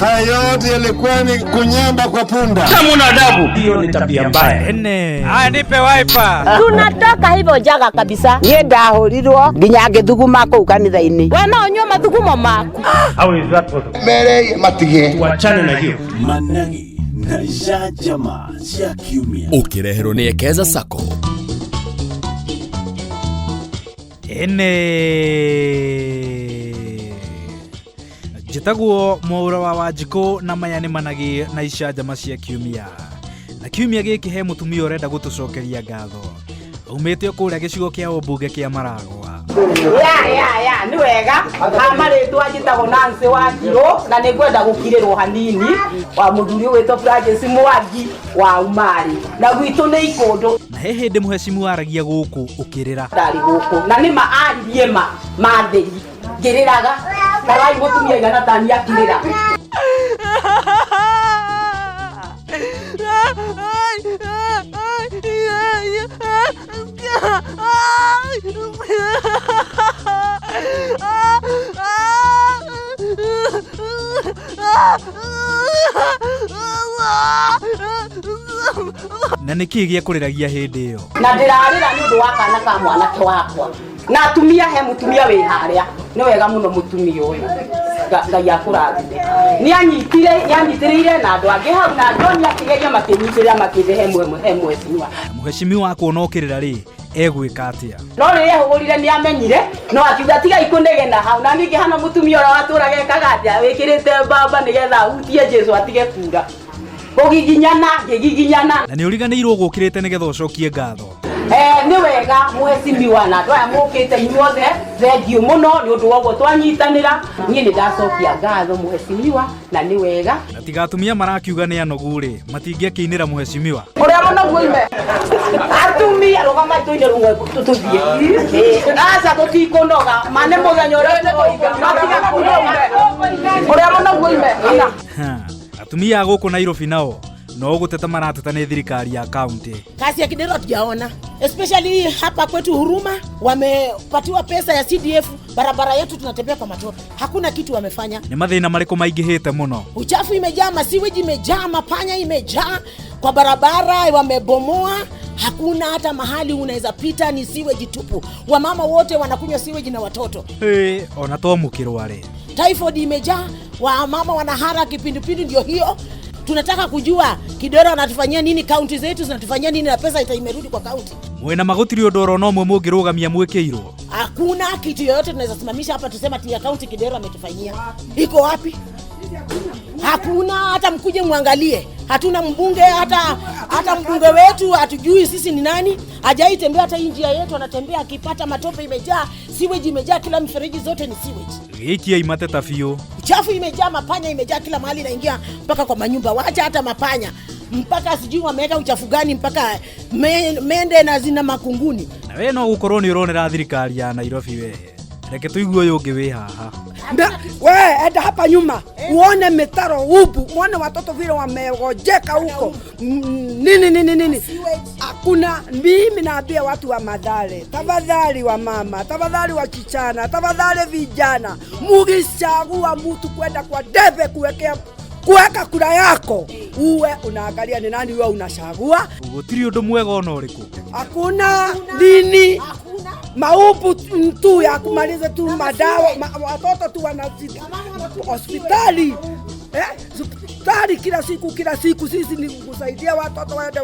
Haya yote yalikuwa ni kunyamba kwa punda. Kama una adabu, hiyo ni tabia mbaya. Haya nipe wiper. Tunatoka hivyo jaga kabisa. Yenda horirwo nginya ngithuguma ku kanitha-ini. We no nyua mathugumo maku. How is that possible? Mere matige. Wachane na hiyo. Managi na Jajama cia kiumia. Ukireherwo ni Ekeza Sacco. Jitagwo Mwaura wa Wanjikũ na maya nĩ Managi na Jajama cia kiumia. Na kiumia gĩkĩ he mũtumia ũrenda gũtũcokeria ngatho. Umĩte kũrĩa gĩcigo kĩa ũmbunge kĩa Maragwa. Ya ni wega. Amarĩtwo njĩtagwo Nancy Wanjirũ na nĩ ngwenda gũkirĩrwo hanini wa mũthuri wĩtwo Francis Mwangi wa Umari. Na gwitũ nĩ Ikũndũ. Na he hĩndĩ mũhecimu waragia gũkũ ũkĩrĩra. Ndarĩ gũkũ na nĩ maaririe matheri. Ngĩrĩraga. Karai mũtumia igana tani akirĩra. Na nĩkĩ gĩa kũrĩragia hĩndĩ ĩyo? Na ndĩrarĩra nĩ ũndũ wa kana ka mwanake wakwa. Na atumia he mutumia wĩ harĩa. Nĩ wega mũno mutumia ũyũ. Ngai akũrathime. Nĩ anyitĩrĩire na andũ angĩ hau na andũ akĩgeria makĩnyitĩrĩra makĩhe hemwe ciwa. Mũhecimiwa wako no kĩrĩra rĩ egwĩka atĩa? No rĩrĩa hũgũrire nĩ amenyire no akiuga tiga ikũnegena hau na ningĩ hana mutumia ũrĩa watũraga ekaga wĩkĩrĩte mbamba nĩgetha hutie Jesu atige kura. Ũgiginyana ngĩgiginyana. Na nĩ ũriganĩirwo gũkĩrĩte nĩgetha ũcokie ngatho. Nĩ wega mũhecimiwa na andũ aya mũkĩte inyuothe thengiũ mũno nĩ ũndũ wa ũguo twanyitanĩra. Niĩ nĩ ndacokia ngatho mũhecimiwa na nĩ wega. Na tiga atumia marakiuga nĩ anogu rĩ matingĩakĩinĩra mũhecimiwa. Ũrĩa mũnogu ime. Atumia rũgama tũine rũmwe tũthiĩ. Aca tũtikũnoga mane mũthenya ũrĩa matiga kũnoga. Ũrĩa mũnogu ime. Atumia gũkũ Nairobi nao no gũteta marateta nĩ thirikari ya kaunti. Kazi ya Kidero tujaona. Especially hapa kwetu Huruma wamepatiwa pesa ya CDF, barabara yetu tunatembea kwa matope. Hakuna kitu wamefanya. Nĩ mathĩna marĩkũ maingĩhĩte mũno? Uchafu imejaa, masiweji imejaa, mapanya imejaa kwa barabara wamebomoa. Hakuna hata mahali unaweza pita ni siweji tupu. Wamama wote wanakunywa siweji na watoto. Ona to mũkĩrware. Typhoid imejaa, wamama wanahara kipindupindu ndio hiyo. Tunataka kujua Kidero anatufanyia nini, kaunti zetu zinatufanyia nini na pesa imerudi kwa kaunti. Mwena magũtirĩ ũndũ oro no mwe mũngĩrũgamia mwĩkĩirwo. Hakuna kitu yoyote tunaweza simamisha hapa tusema tia kaunti Kidero ametufanyia. Iko wapi? Hakuna, hata mkuje muangalie. Hatuna mbunge, hata mbunge wetu hatujui sisi ni nani. Hajai tembea hata njia yetu, anatembea akipata matope imejaa, sewage imejaa, kila mfereji zote ni sewage. Gĩkia imate tafio. Uchafu imejaa, mapanya imejaa kila mahali inaingia mpaka kwa manyumba. Wacha hata mapanya. Mpaka sijui wameweka uchafu gani mpaka mende na zina makunguni. Na wewe no gũkorwo nĩ ũronera thirikari ya Nairobi we. Reke tuigue ũyũ ũngĩ wĩ haha. We enda hapa nyuma uone mitaro upu, uone watoto vile wamegojeka huko. Nini. Hakuna. Mimi naambia watu wa Mathare, tafadhali wa mama, tafadhali wa chichana, tafadhali vijana, mugichagua mtu kwenda kwa debe kuweka kura yako, uwe unaangalia ni nani wewe unachagua. Gũtirĩ ũndũ mwega ona ũrĩkũ. Hakuna nini. Maupu tu ya kumaliza tu madawa, watoto tu wanazidi hospitali. Hospitali kila siku sisi ni kusaidia watoto waende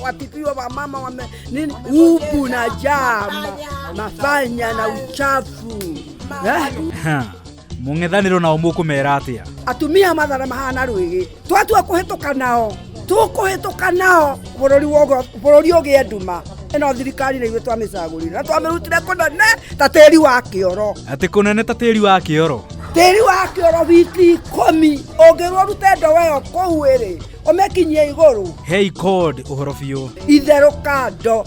watibiwe, wa mama nini upu na jama mafanya na uchafu. Mũng'ethanĩro nao mũkũmera atĩa? Atumia Mathare mahana rwĩgĩ twatua kũhĩtũka nao bũrũri ũgĩe nduma. Eno thirikari nĩ gwĩtwa mĩcagũrire na twamĩrutire kũnene ta tĩri wa kĩoro. Atĩ kũnene ta tĩri wa kĩoro? Tĩri wa kĩoro wiki 10 ũngĩrwo rutendo weyo kũu ĩrĩ ũmekinyie igũrũ. Hey code ũhoro biũ. Itherũ kando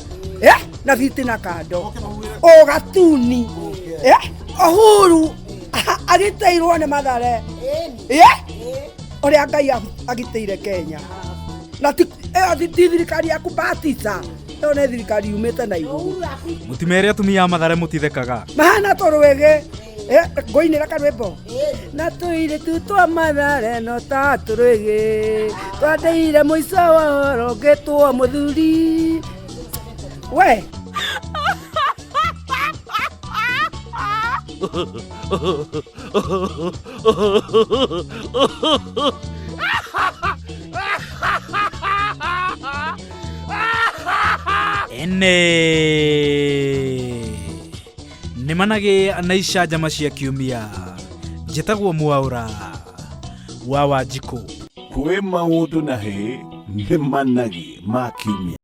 na vitina kando ũgatuni Uhuru agĩteirwo nĩ Mathare ũrĩa Ngai agĩteire Kenya. Na thirikari ya kubatisa ĩyo nĩ thirikari yumĩte na igũrũ. Mũtimere atumia a Mathare mũtithekaga. Mahana tũrwĩgĩ ngoinĩra karwĩmbo na tũirĩ tu twa Mathare no ta tũrũĩgĩ twandeire mũico wa horo ngĩtwo mũthuri we nĩ manage na icanjama cia kiumia njĩtagwo Mwaũra wa Wanjikũ kwĩ maũndũ na hĩ nĩ managi ma kiumia.